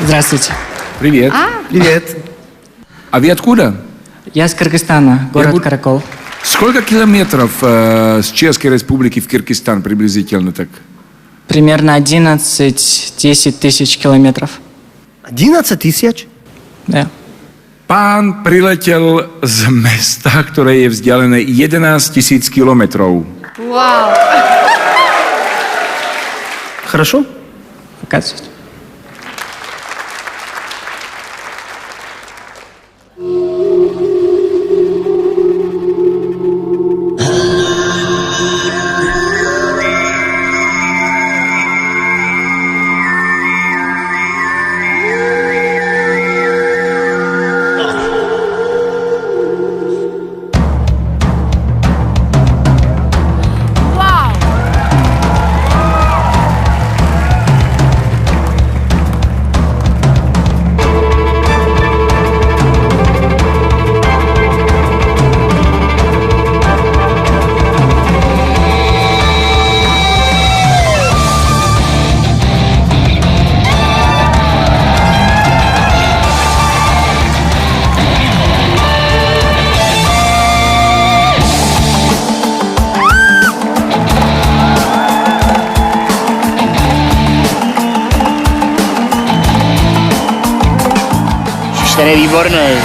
Здравствуйте. Привет. Привет. А вы откуда? Я из Кыргызстана, город Каракол. Сколько километров с Чешской Республики в Киргизстан приблизительно так? Примерно 11-10 тысяч километров. 11 тысяч? Да. Pán priletěl z města, které je vzdálené 11 000 kilometrů. Вау! Хорошо? Показывать. Вау! Ten je výborný.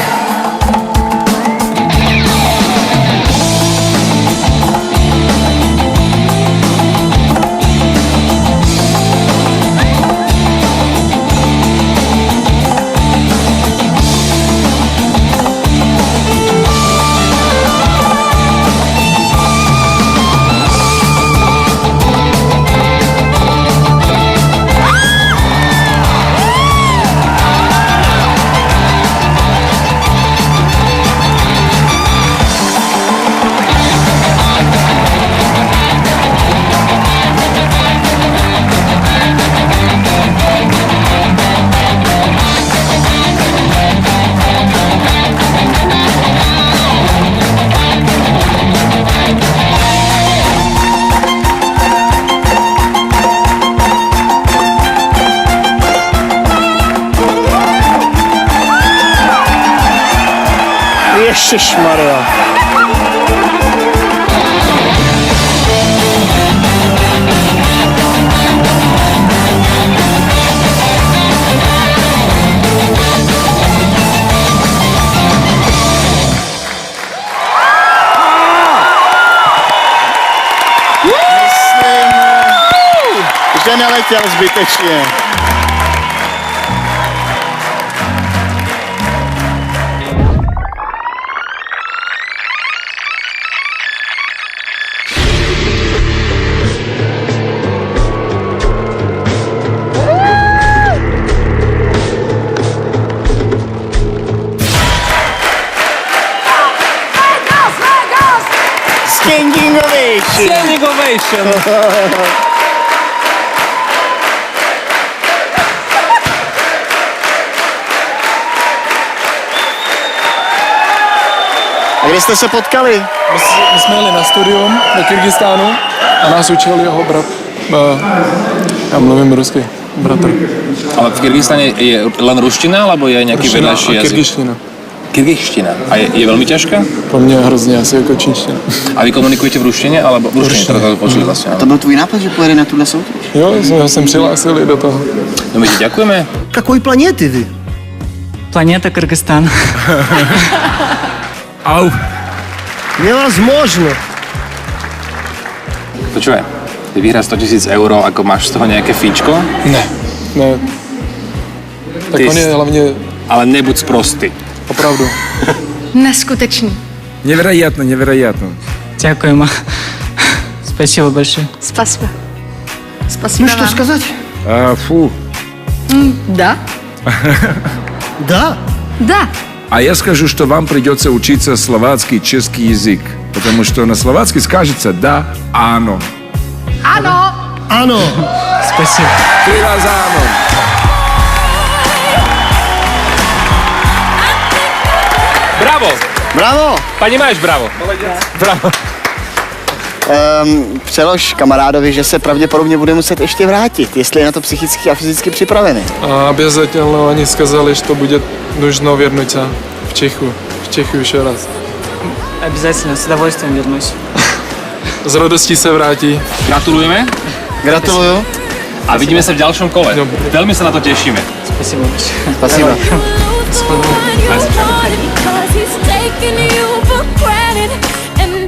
Ježišmarja. Myslím, že neletěl zbytečně. Standing ovation. Standing ovation. A kde jste se potkali? My jsme jeli na studium do Kyrgyzstánu a nás učil jeho brat. Já mluvím rusky, bratr. Ale v Kyrgyzstane je len ruština, alebo je nejaký vedľajší jazyk? Kyrgyzština. Kyrgyzština. A je veľmi ťažká? Pro mě hrozně asi jako čínština. A vy komunikujete v ruštine, alebo v ruštine? To počuli vlastne. To byl tvůj nápad, že pojede na tuhle soutěž? Jo, jsme se přihlásili do toho. No my ti ďakujeme. Какой планеты вы? Планета Кыргызстан. Au. Невозможно. Počúvaj, ty vyhráš 100 000 eur, ako máš z toho nejaké fíčko? Ne. Tak Ty on je hlavně Ale nebuď sprostý. opravdu. Neskutečný. Невероятно, невероятно. Дякуємо. Спасибо большое. Спасибо. Спасибо Ну что вам. сказать? Фу. Да. Да. Да. А я скажу, что вам придется учиться словацкий, чешский язык. Потому что на словацкий скажется «да», «ано». Ano. Ano. Спасибо. 3 раза «ано». Bravo! Bravo. Понимаешь, bravo. Браво. Přelož kamarádovi, že se pravděpodobně bude muset ještě vrátit, jestli je na to psychicky a fyzicky připravený. A обязательно они сказали, что будет нужно вернуться в Чехию еще раз. Обязательно, с удовольствием вернусь. S radostí se vrátí. Gratulujeme Gratuluju. a vidíme sa v ďalšom kole. Dobre. Veľmi sa na to tešíme. Спасибо большое. Спасибо. Cause he's taking you for granted.